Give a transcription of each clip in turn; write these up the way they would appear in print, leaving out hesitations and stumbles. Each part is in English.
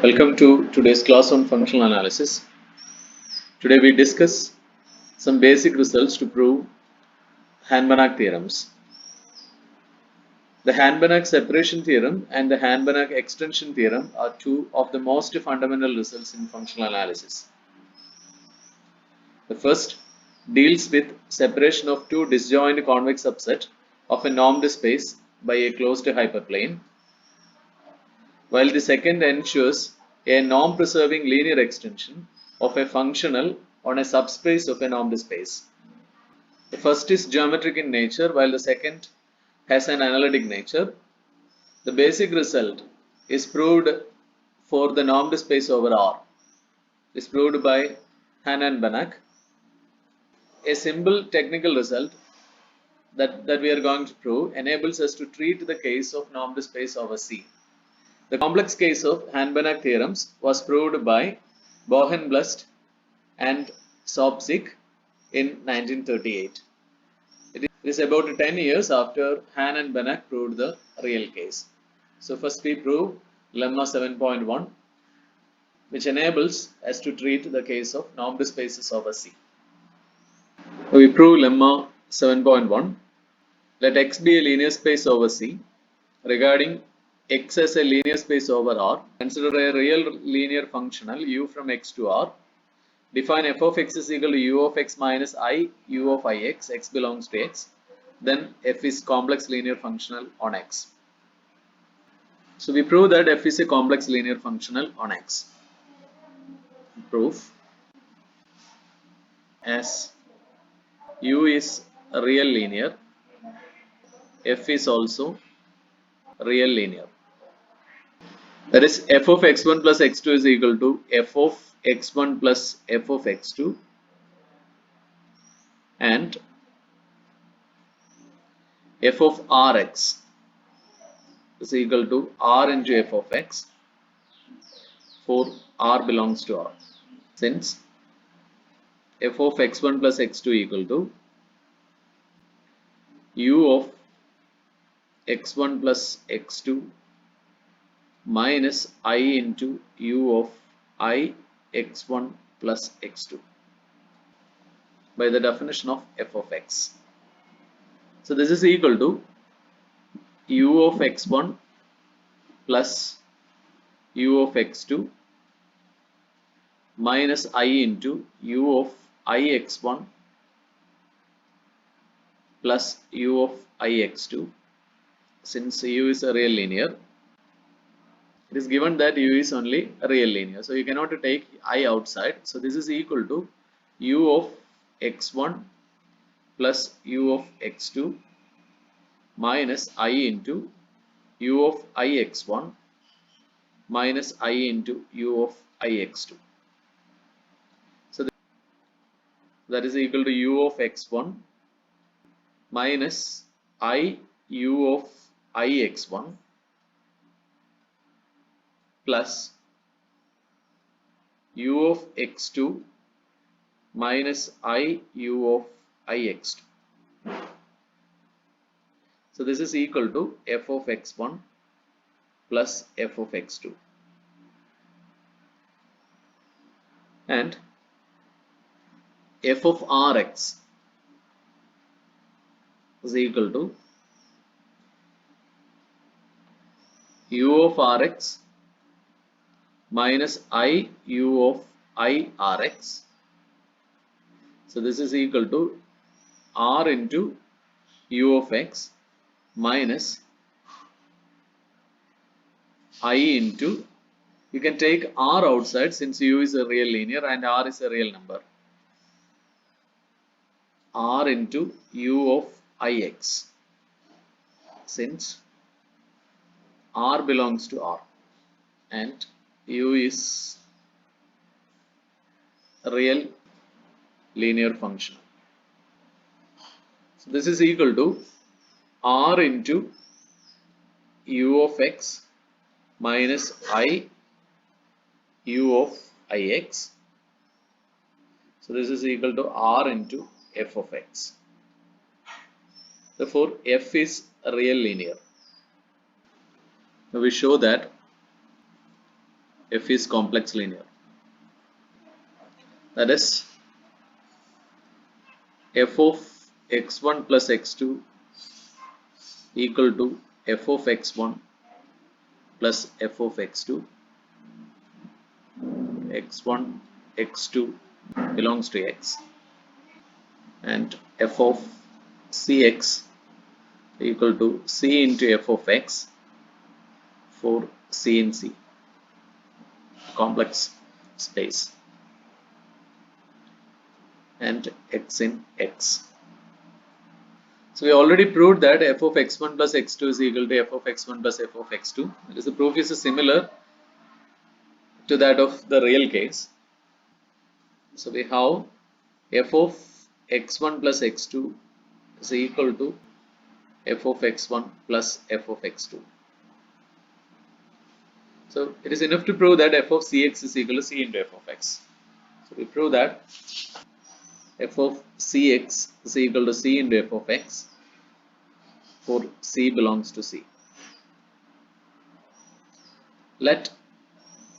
Welcome to today's class on functional analysis. Today we discuss some basic results to prove Hahn-Banach theorems. The Hahn-Banach separation theorem and the Hahn-Banach extension theorem are two of the most fundamental results in functional analysis. The first deals with separation of two disjoint convex subsets of a normed space by a closed hyperplane, while the second ensures a norm-preserving linear extension of a functional on a subspace of a normed space. The first is geometric in nature, while the second has an analytic nature. The basic result is proved for the normed space over R. It is proved by Hahn and Banach. A simple technical result that we are going to prove enables us to treat the case of normed space over C. The complex case of Hahn-Banach theorems was proved by Bohenblust and Sobzig in 1938. It is about 10 years after Hahn and Banach proved the real case. So first we prove lemma 7.1, which enables us to treat the case of normed spaces over C. We prove lemma 7.1. Let X be a linear space over C. Regarding X as a linear space over R, consider a real linear functional u from X to R. Define f of x is equal to u of x minus I u of ix, x belongs to x. Then f is complex linear functional on x. So we prove that f is a complex linear functional on x. Proof: as u is a real linear, f is also real linear. That is, f of x1 plus x2 is equal to f of x1 plus f of x2, and f of rx is equal to r into f of x for r belongs to R. Since f of x1 plus x2 equal to u of x1 plus x2 minus I into u of I x1 plus x2 by the definition of f of x. So this is equal to u of x1 plus u of x2 minus I into u of I x1 plus u of I x2. Since u is a real linear, it is given that u is only a real linear, so you cannot take I outside. So this is equal to u of x1 plus u of x2 minus I into u of I x1 minus I into u of I x2. So that is equal to u of x1 minus I u of I x1 plus u of x2 minus I u of I x2. So this is equal to f of x1 plus f of x2, and f of rx is equal to u of rx minus I u of I rx. So this is equal to r into u of x minus I into, you can take r outside since u is a real linear and r is a real number, r into u of ix, since r belongs to R and u is a real linear function. So this is equal to r into u of x minus I u of ix. So this is equal to r into f of x. Therefore, f is a real linear. Now we show that F is complex linear. That is f of x1 plus x2 equal to f of x1 plus f of x2. x1, x2 belongs to x, and f of cx equal to c into f of x for c in C, complex space, and x in x. So we already proved that f of x1 plus x2 is equal to f of x1 plus f of x2. That is, the proof is similar to that of the real case. So we have f of x1 plus x2 is equal to f of x1 plus f of x2. So it is enough to prove that f of cx is equal to c into f of x. So we prove that f of cx is equal to c into f of x for c belongs to C. Let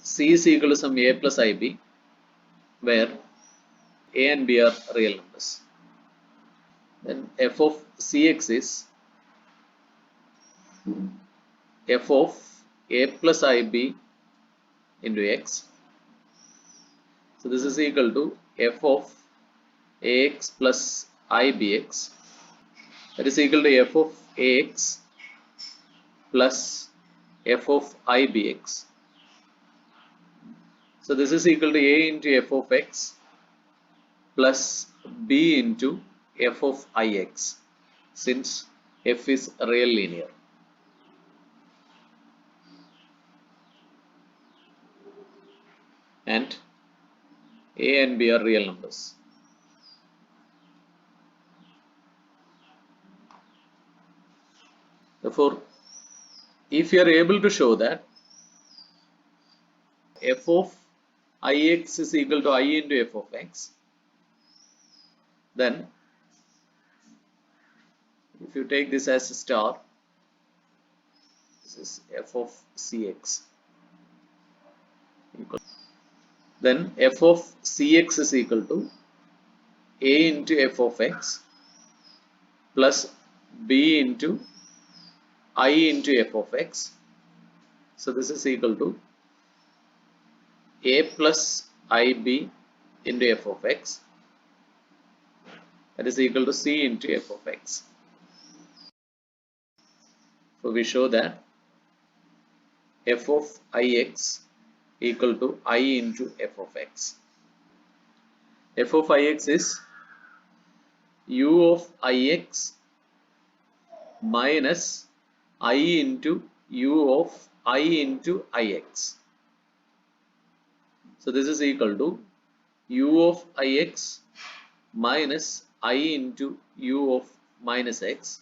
C is equal to some a plus ib, where a and b are real numbers. Then f of cx is f of a plus ib into x. So this is equal to f of ax plus ibx, that is equal to f of ax plus f of ibx. So this is equal to a into f of x plus b into f of ix, since f is real linear. And a and b are real numbers. Therefore, if you are able to show that f of ix is equal to I into f of x, then if you take this as a star, this is f of cx, then f of cx is equal to a into f of x plus b into I into f of x. So this is equal to a plus ib into f of x, that is equal to c into f of x. So we show that f of ix equal to I into f of x. F of ix is u of ix minus I into u of I into ix. So this is equal to u of ix minus I into u of minus x.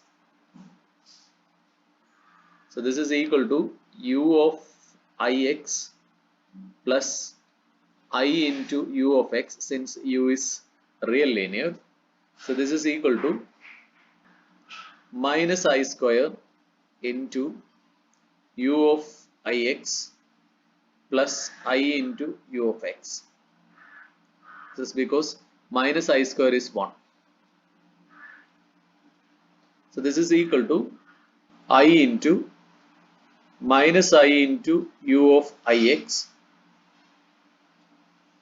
So this is equal to u of ix plus I into u of x, since u is real linear. So this is equal to minus I square into u of ix plus I into u of x. This is because minus I square is 1. So this is equal to I into minus I into u of ix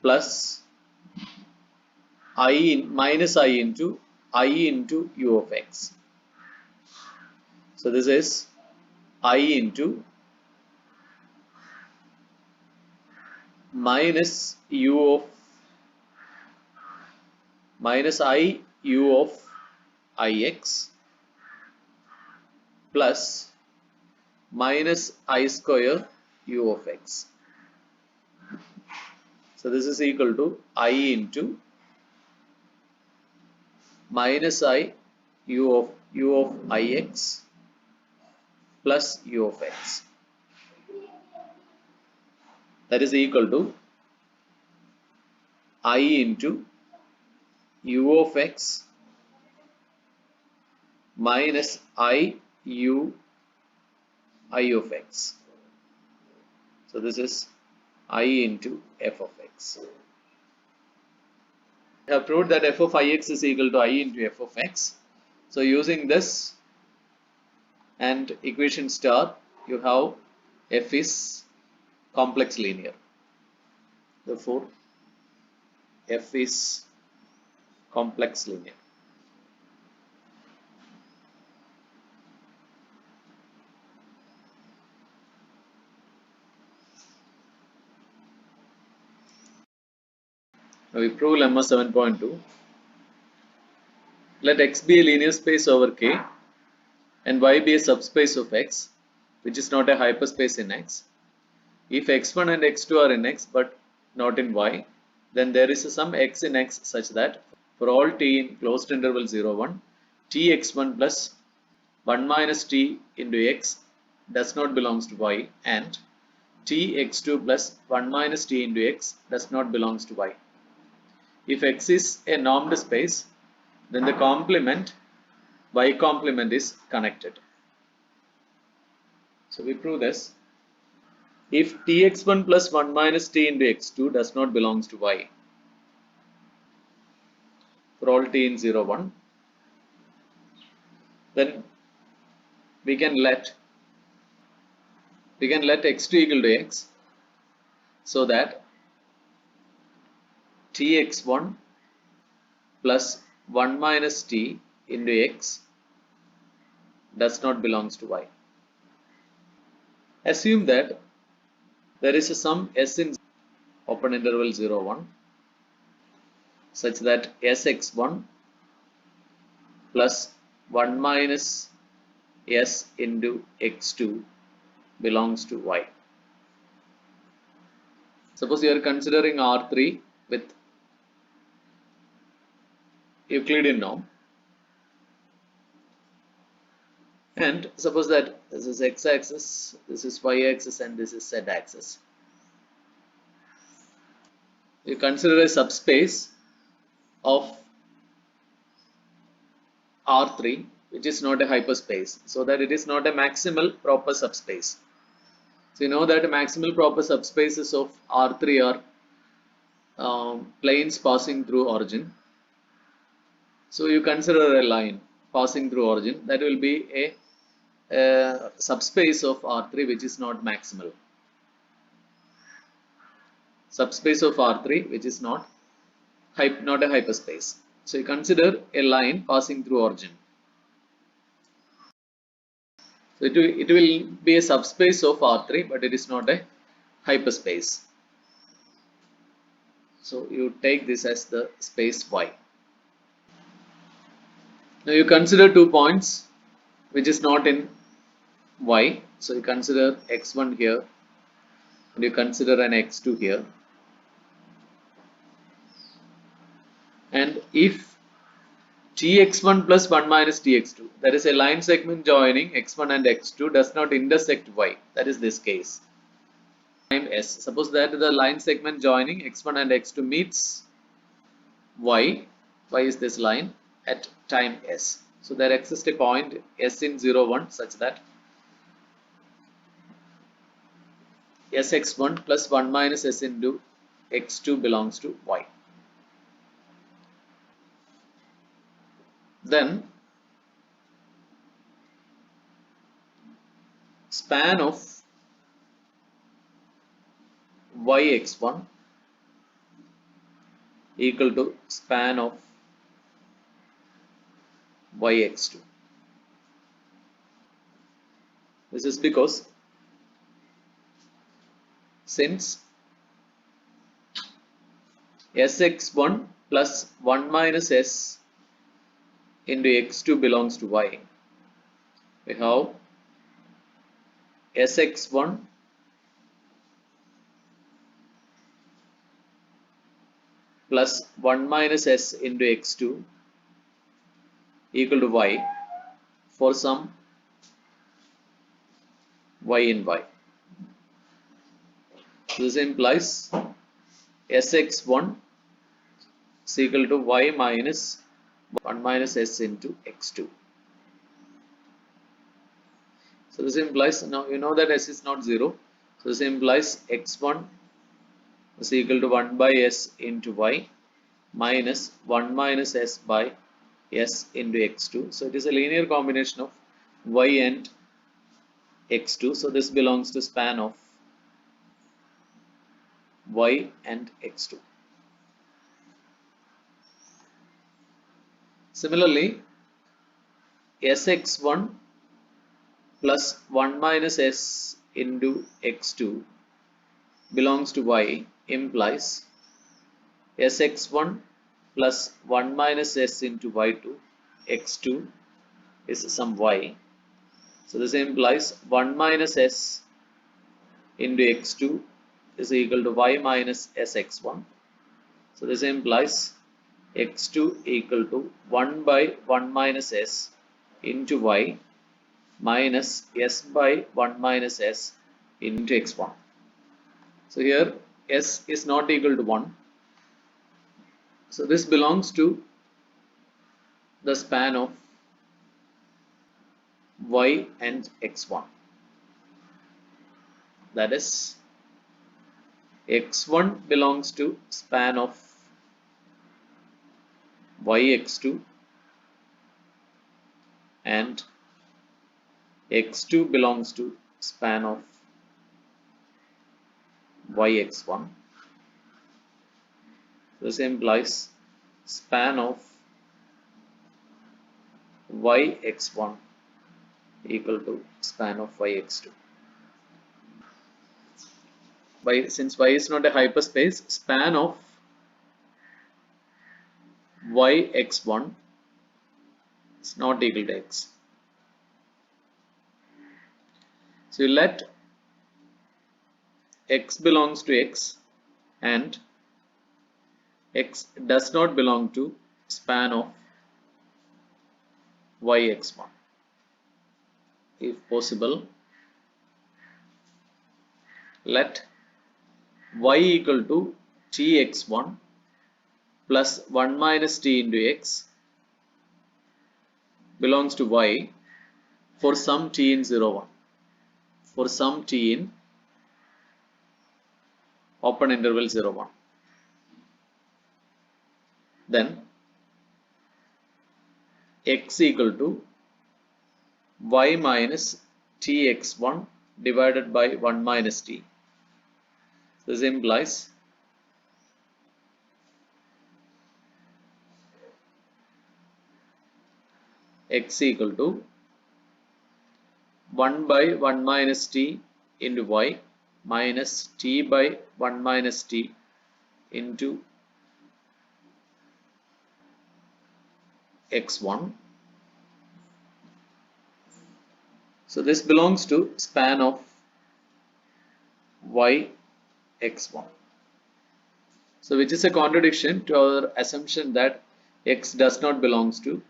plus minus I into u of x. So this is I into minus I u of ix plus minus I square u of x. So this is equal to I into minus I u of ix plus u of x. That is equal to I into u of x minus I of x. So this is I into f of x. I have proved that f of ix is equal to I into f of x. So using this and equation star, you have f is complex linear. Therefore, f is complex linear. Now we prove lemma 7.2. Let x be a linear space over K and y be a subspace of X, which is not a hyperspace in X. If x1 and x2 are in X but not in Y, then there is some x in X such that for all t in closed interval 0, 1, tx1 plus 1 minus t into X does not belongs to Y, and tx2 plus 1 minus t into X does not belongs to Y. If X is a normed space, then the complement Y complement is connected. So we prove this. If tx1 plus 1 minus t into x2 does not belongs to Y for all t in 0, 1, then we can let x2 equal to x, so that tx1 plus 1 minus t into x does not belongs to Y. Assume that there is a sum s in open interval 0, 1 such that sx1 plus 1 minus s into x2 belongs to Y. Suppose you are considering R3 with Euclidean norm, and suppose that this is x-axis, this is y-axis, and this is z-axis. You consider a subspace of R3 which is not a hyperspace, so that it is not a maximal proper subspace. So you know that maximal proper subspaces of R3 are planes passing through origin. So you consider a line passing through origin, that will be a subspace of R3 which is not maximal. Subspace of R3 which is not a hyperspace. So you consider a line passing through origin. So it will be a subspace of R3, but it is not a hyperspace. So you take this as the space Y. Now you consider 2 points which is not in Y. So you consider x1 here and you consider an x2 here. And if tx1 plus 1 minus tx2, that is a line segment joining x1 and x2, does not intersect Y, that is this case. Time s. Suppose that the line segment joining x1 and x2 meets Y is this line at time s. So there exists a point s in 0, 1 such that sx1 plus 1 minus s into x2 belongs to Y. Then span of yx1 equal to span of yx2. This is because since sx1 plus 1 minus s into x2 belongs to Y, we have sx1 plus 1 minus s into x2 equal to Y for some y in Y. This implies sx1 is equal to y minus 1 minus s into x2. So this implies, now you know that s is not 0. So this implies x1 is equal to 1 by s into y minus 1 minus s by s into x2. So it is a linear combination of y and x2. So this belongs to span of y and x2. Similarly, sx1 plus 1 minus s into x2 belongs to y implies sx1 plus 1 minus s into y2 x2 is some y. So this implies 1 minus s into x2 is equal to y minus sx1. So this implies x2 equal to 1 by 1 minus s into y minus s by 1 minus s into x1. So here s is not equal to 1. So this belongs to the span of y and x1. That is, x1 belongs to span of yx2 and x2 belongs to span of yx1. This implies span of yx1 equal to span of yx2. Since y is not a hyperspace, span of yx1 is not equal to x. So you let x belongs to x and x does not belong to span of yx1. If possible, let y equal to tx1 plus 1 minus t into x belongs to y for some t in 0, 1. For some t in open interval 0, 1. Then x equal to y minus tx1 divided by 1 minus t. This implies x equal to 1 by 1 minus t into y minus t by 1 minus t into x1. So this belongs to span of y x1. So which is a contradiction to our assumption that x does not belongs to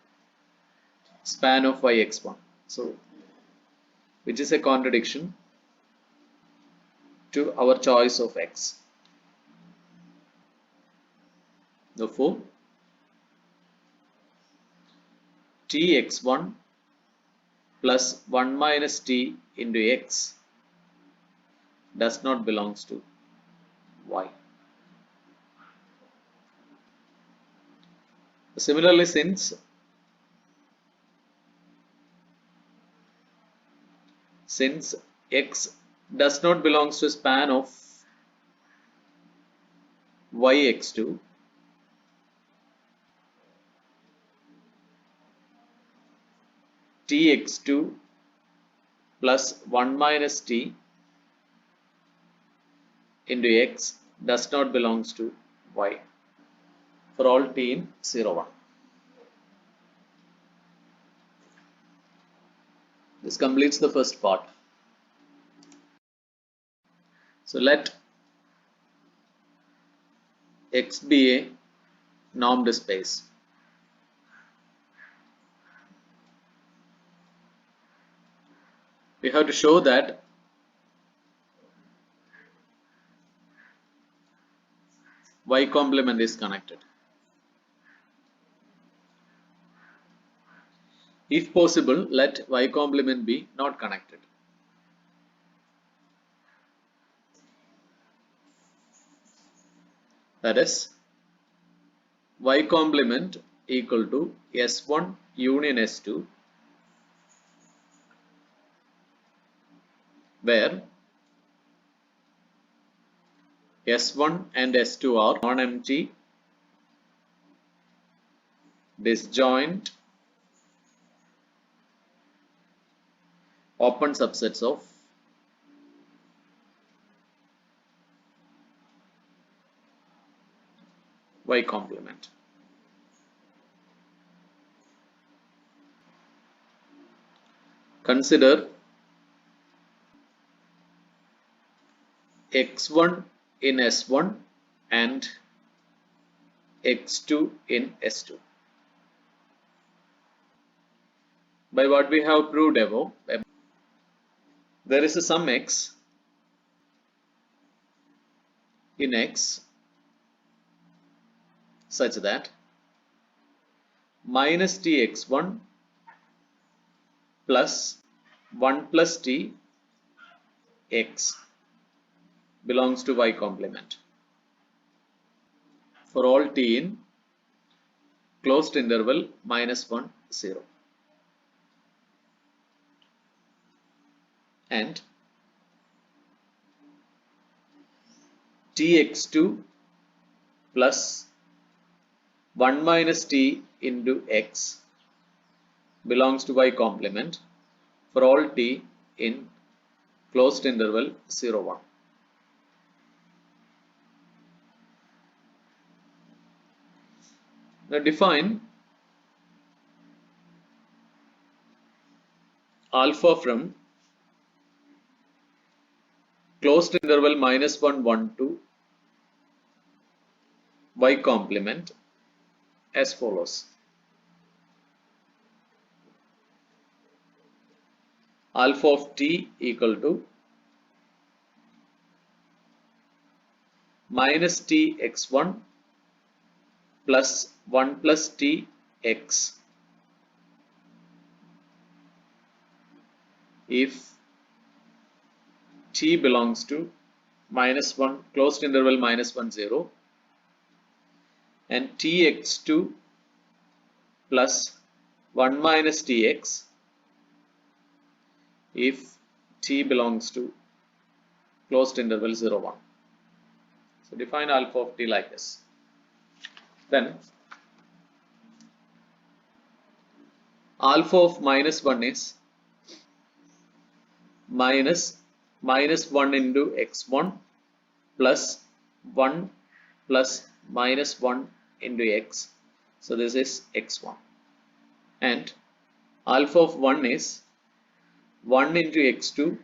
span of y x1. So which is a contradiction to our choice of x. Therefore, tx1 plus 1 minus t into x does not belongs to y. Similarly, since x does not belongs to span of yx2, tx2 plus 1 minus t into x does not belongs to y for all t in 0, 1. This completes the first part. So let X be a normed space. We have to show that Y complement is connected. If possible, let Y complement be not connected. That is y complement equal to S1 union S2, where S1 and S2 are non-empty disjoint open subsets of y complement. Consider x1 in S1 and x2 in S2. By what we have proved above, there is a sum x in X such that minus tx1 plus 1 plus t x belongs to y complement for all t in closed interval minus 1 0, and tx2 plus 1 minus t into x belongs to y complement for all t in closed interval 0 1. Now define alpha from closed interval minus 1 1 to y complement as follows. Alpha of t equal to minus t x1 plus 1 plus t x if t belongs to minus 1 closed interval minus 1 0 and tx2 plus 1 minus tx if t belongs to closed interval 0 1. So define alpha of t like this. Then alpha of minus 1 is minus 1 into x1 plus 1 plus minus 1 into x. So this is x1. And alpha of 1 is 1 into x2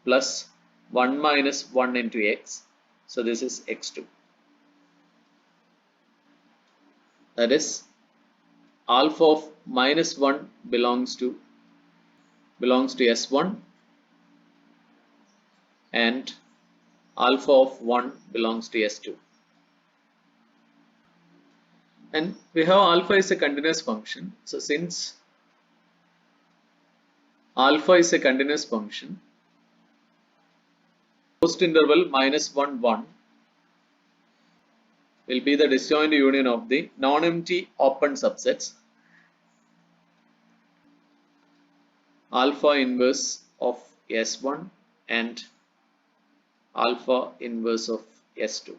plus 1 minus 1 into x. So this is x2. That is alpha of minus 1 belongs to S1 and alpha of 1 belongs to S2. And we have alpha is a continuous function. So since alpha is a continuous function, closed interval minus 1 1 will be the disjoint union of the non-empty open subsets alpha inverse of S1 and alpha inverse of S2,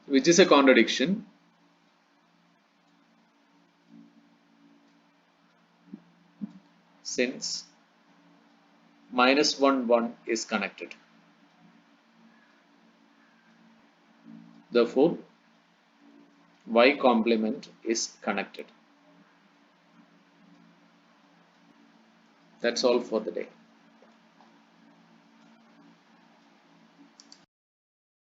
which is a contradiction since minus 1 1 is connected. Therefore, y complement is connected. That's all for the day.